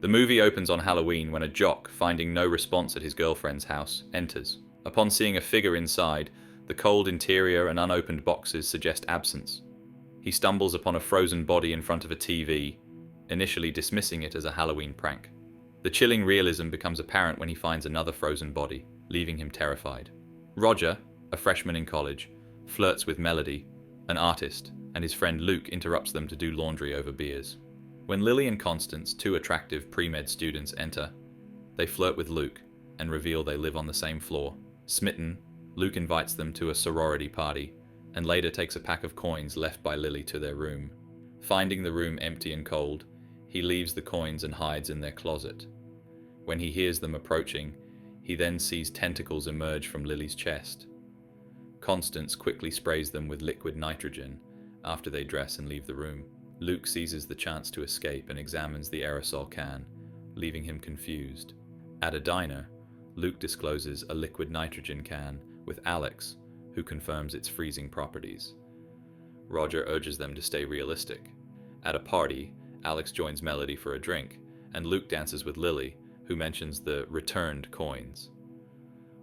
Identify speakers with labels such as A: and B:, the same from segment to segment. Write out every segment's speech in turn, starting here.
A: The movie opens on Halloween when a jock, finding no response at his girlfriend's house, enters. Upon seeing a figure inside, the cold interior and unopened boxes suggest absence. He stumbles upon a frozen body in front of a TV, initially dismissing it as a Halloween prank. The chilling realism becomes apparent when he finds another frozen body, leaving him terrified. Roger, a freshman in college, flirts with Melody, an artist, and his friend Luke interrupts them to do laundry over beers. When Lily and Constance, two attractive pre-med students, enter, they flirt with Luke and reveal they live on the same floor. Smitten, Luke invites them to a sorority party and later takes a pack of coins left by Lily to their room. Finding the room empty and cold, he leaves the coins and hides in their closet. When he hears them approaching, he then sees tentacles emerge from Lily's chest. Constance quickly sprays them with liquid nitrogen after they dress and leave the room. Luke seizes the chance to escape and examines the aerosol can, leaving him confused. At a diner, Luke discloses a liquid nitrogen can with Alex, who confirms its freezing properties. Roger urges them to stay realistic. At a party, Alex joins Melody for a drink, and Luke dances with Lily, who mentions the returned coins.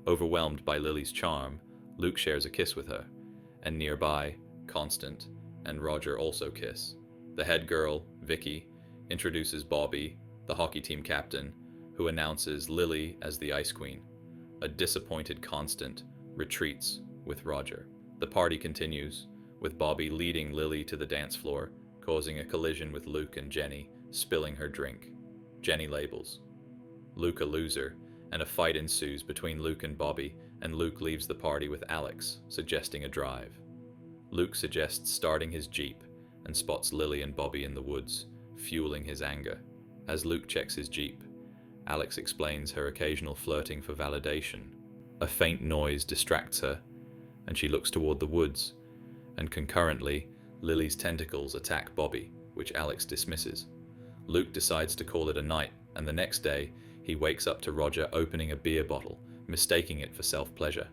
A: Overwhelmed by Lily's charm, Luke shares a kiss with her, and nearby, Constant and Roger also kiss. The head girl, Vicky, introduces Bobby, the hockey team captain, who announces Lily as the Ice Queen. A disappointed Constant retreats with Roger. The party continues, with Bobby leading Lily to the dance floor, causing a collision with Luke and Jenny, spilling her drink. Jenny labels Luke a loser, and a fight ensues between Luke and Bobby, and Luke leaves the party with Alex, suggesting a drive. Luke suggests starting his Jeep, and spots Lily and Bobby in the woods, fueling his anger. As Luke checks his Jeep, Alex explains her occasional flirting for validation. A faint noise distracts her, and she looks toward the woods, and concurrently, Lily's tentacles attack Bobby, which Alex dismisses. Luke decides to call it a night, and the next day, he wakes up to Roger opening a beer bottle, mistaking it for self-pleasure.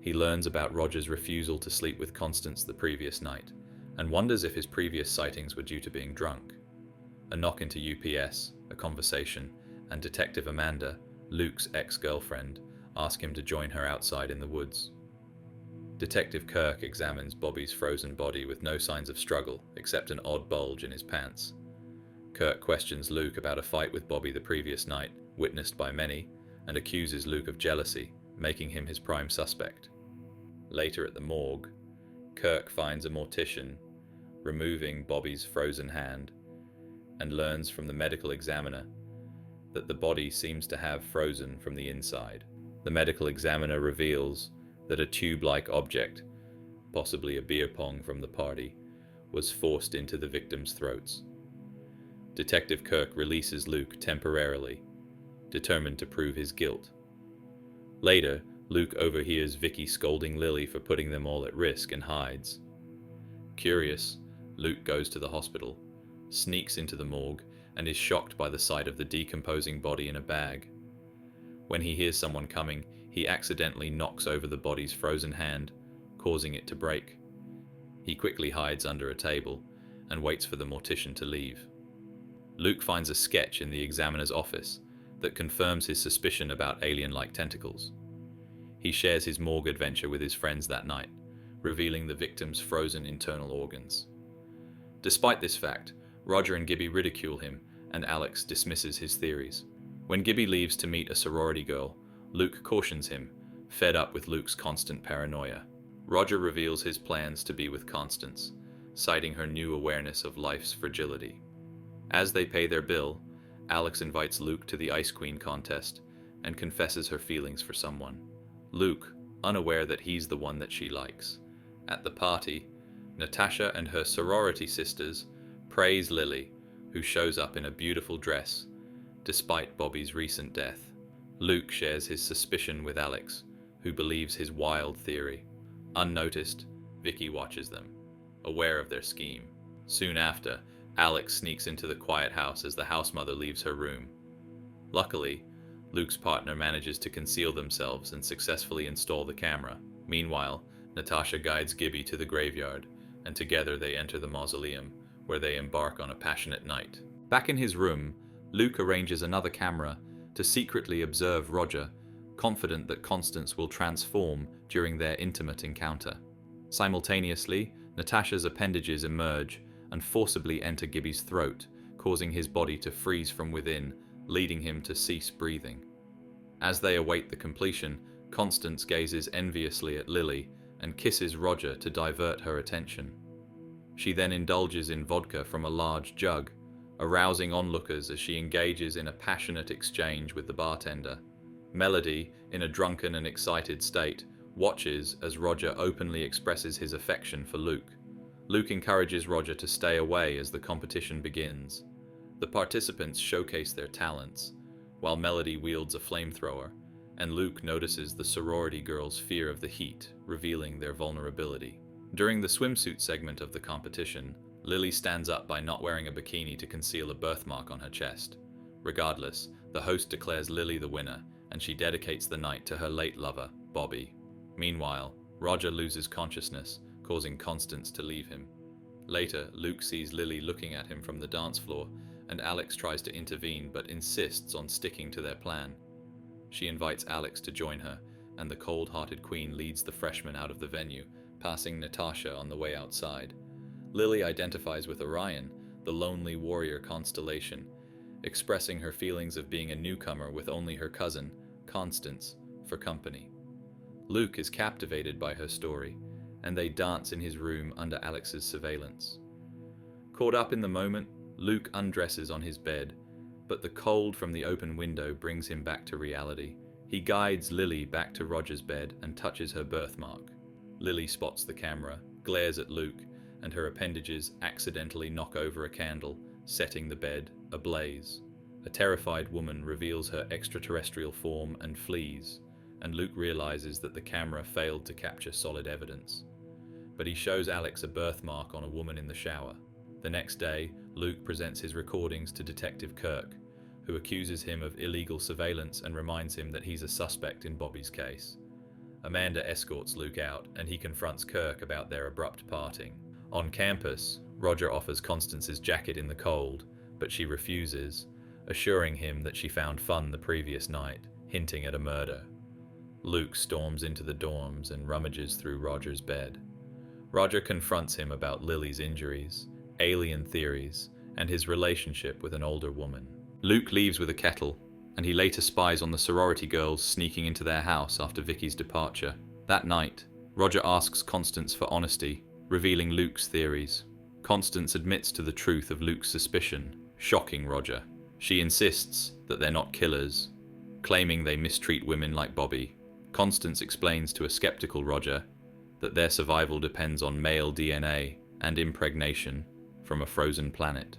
A: He learns about Roger's refusal to sleep with Constance the previous night, and wonders if his previous sightings were due to being drunk. A knock into UPS, a conversation, and Detective Amanda, Luke's ex-girlfriend, ask him to join her outside in the woods. Detective Kirk examines Bobby's frozen body with no signs of struggle, except an odd bulge in his pants. Kirk questions Luke about a fight with Bobby the previous night, witnessed by many, and accuses Luke of jealousy, making him his prime suspect. Later at the morgue, Kirk finds a mortician removing Bobby's frozen hand and learns from the medical examiner that the body seems to have frozen from the inside. The medical examiner reveals that a tube-like object, possibly a beer pong from the party, was forced into the victims' throats. Detective Kirk releases Luke temporarily, determined to prove his guilt. Later, Luke overhears Vicky scolding Lily for putting them all at risk and hides. Curious, Luke goes to the hospital, sneaks into the morgue, and is shocked by the sight of the decomposing body in a bag. When he hears someone coming, he accidentally knocks over the body's frozen hand, causing it to break. He quickly hides under a table and waits for the mortician to leave. Luke finds a sketch in the examiner's office that confirms his suspicion about alien-like tentacles. He shares his morgue adventure with his friends that night, revealing the victim's frozen internal organs. Despite this fact, Roger and Gibby ridicule him, and Alex dismisses his theories. When Gibby leaves to meet a sorority girl, Luke cautions him, fed up with Luke's constant paranoia. Roger reveals his plans to be with Constance, citing her new awareness of life's fragility. As they pay their bill, Alex invites Luke to the Ice Queen contest and confesses her feelings for someone. Luke, unaware that he's the one that she likes. At the party, Natasha and her sorority sisters praise Lily, who shows up in a beautiful dress, despite Bobby's recent death. Luke shares his suspicion with Alex, who believes his wild theory. Unnoticed, Vicky watches them, aware of their scheme. Soon after, Alex sneaks into the quiet house as the housemother leaves her room. Luckily, Luke's partner manages to conceal themselves and successfully install the camera. Meanwhile, Natasha guides Gibby to the graveyard, and together they enter the mausoleum, where they embark on a passionate night. Back in his room, Luke arranges another camera to secretly observe Roger, confident that Constance will transform during their intimate encounter. Simultaneously, Natasha's appendages emerge and forcibly enter Gibby's throat, causing his body to freeze from within, leading him to cease breathing. As they await the completion, Constance gazes enviously at Lily and kisses Roger to divert her attention. She then indulges in vodka from a large jug, arousing onlookers as she engages in a passionate exchange with the bartender. Melody, in a drunken and excited state, watches as Roger openly expresses his affection for Luke. Luke encourages Roger to stay away as the competition begins. The participants showcase their talents, while Melody wields a flamethrower, and Luke notices the sorority girls' fear of the heat, revealing their vulnerability. During the swimsuit segment of the competition, Lily stands up by not wearing a bikini to conceal a birthmark on her chest. Regardless, the host declares Lily the winner, and she dedicates the night to her late lover, Bobby. Meanwhile, Roger loses consciousness, causing Constance to leave him. Later, Luke sees Lily looking at him from the dance floor, and Alex tries to intervene but insists on sticking to their plan. She invites Alex to join her, and the cold-hearted queen leads the freshmen out of the venue, passing Natasha on the way outside. Lily identifies with Orion, the lonely warrior constellation, expressing her feelings of being a newcomer with only her cousin, Constance, for company. Luke is captivated by her story, and they dance in his room under Alex's surveillance. Caught up in the moment, Luke undresses on his bed, but the cold from the open window brings him back to reality. He guides Lily back to Roger's bed and touches her birthmark. Lily spots the camera, glares at Luke, and her appendages accidentally knock over a candle, setting the bed ablaze. A terrified woman reveals her extraterrestrial form and flees, and Luke realizes that the camera failed to capture solid evidence. But he shows Alex a birthmark on a woman in the shower. The next day, Luke presents his recordings to Detective Kirk, who accuses him of illegal surveillance and reminds him that he's a suspect in Bobby's case. Amanda escorts Luke out, and he confronts Kirk about their abrupt parting. On campus, Roger offers Constance's jacket in the cold, but she refuses, assuring him that she found fun the previous night, hinting at a murder. Luke storms into the dorms and rummages through Roger's bed. Roger confronts him about Lily's injuries, alien theories, and his relationship with an older woman. Luke leaves with a kettle, and he later spies on the sorority girls sneaking into their house after Vicky's departure. That night, Roger asks Constance for honesty, revealing Luke's theories. Constance admits to the truth of Luke's suspicion, shocking Roger. She insists that they're not killers, claiming they mistreat women like Bobby. Constance explains to a skeptical Roger that their survival depends on male DNA and impregnation from a frozen planet.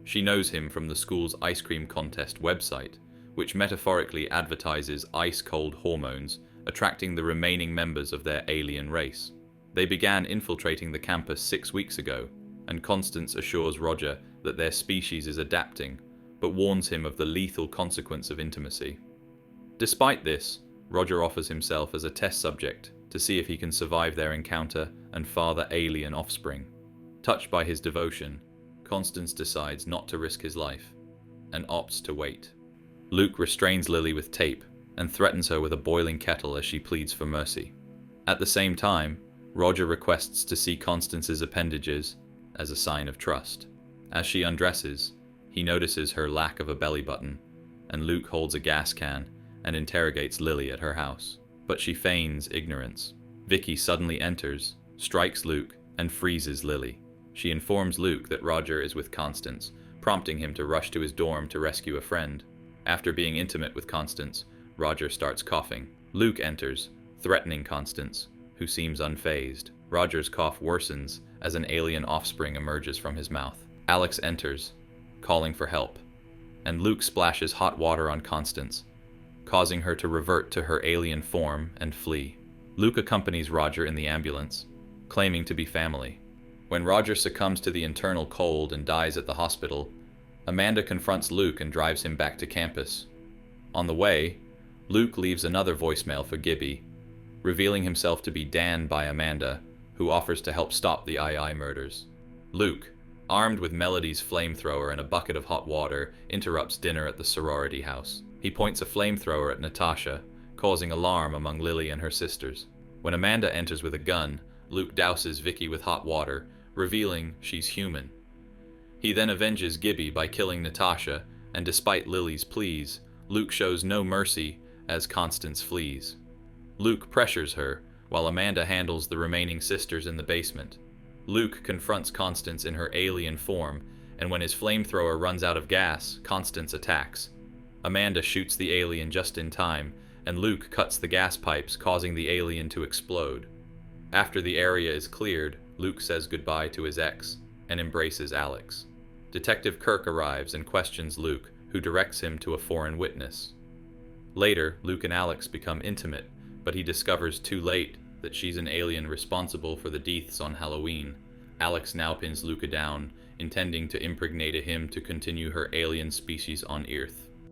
A: She knows him from the school's ice cream contest website, which metaphorically advertises ice-cold hormones attracting the remaining members of their alien race. They began infiltrating the campus 6 weeks ago, and Constance assures Roger that their species is adapting, but warns him of the lethal consequence of intimacy. Despite this, Roger offers himself as a test subject to see if he can survive their encounter and father alien offspring. Touched by his devotion, Constance decides not to risk his life, and opts to wait. Luke restrains Lily with tape and threatens her with a boiling kettle as she pleads for mercy. At the same time, Roger requests to see Constance's appendages as a sign of trust. As she undresses, he notices her lack of a belly button, and Luke holds a gas can and interrogates Lily at her house. But she feigns ignorance. Vicky suddenly enters, strikes Luke, and freezes Lily. She informs Luke that Roger is with Constance, prompting him to rush to his dorm to rescue a friend. After being intimate with Constance, Roger starts coughing. Luke enters, threatening Constance, who seems unfazed. Roger's cough worsens as an alien offspring emerges from his mouth. Alex enters, calling for help, and Luke splashes hot water on Constance, causing her to revert to her alien form and flee. Luke accompanies Roger in the ambulance, claiming to be family. When Roger succumbs to the internal cold and dies at the hospital, Amanda confronts Luke and drives him back to campus. On the way, Luke leaves another voicemail for Gibby, revealing himself to be Dan by Amanda, who offers to help stop the II murders. Luke, armed with Melody's flamethrower and a bucket of hot water, interrupts dinner at the sorority house. He points a flamethrower at Natasha, causing alarm among Lily and her sisters. When Amanda enters with a gun, Luke douses Vicky with hot water, revealing she's human. He then avenges Gibby by killing Natasha, and despite Lily's pleas, Luke shows no mercy as Constance flees. Luke pressures her, while Amanda handles the remaining sisters in the basement. Luke confronts Constance in her alien form, and when his flamethrower runs out of gas, Constance attacks. Amanda shoots the alien just in time, and Luke cuts the gas pipes, causing the alien to explode. After the area is cleared, Luke says goodbye to his ex, and embraces Alex. Detective Kirk arrives and questions Luke, who directs him to a foreign witness. Later, Luke and Alex become intimate, but he discovers too late that she's an alien responsible for the deaths on Halloween. Alex now pins Luca down, intending to impregnate him to continue her alien species on Earth.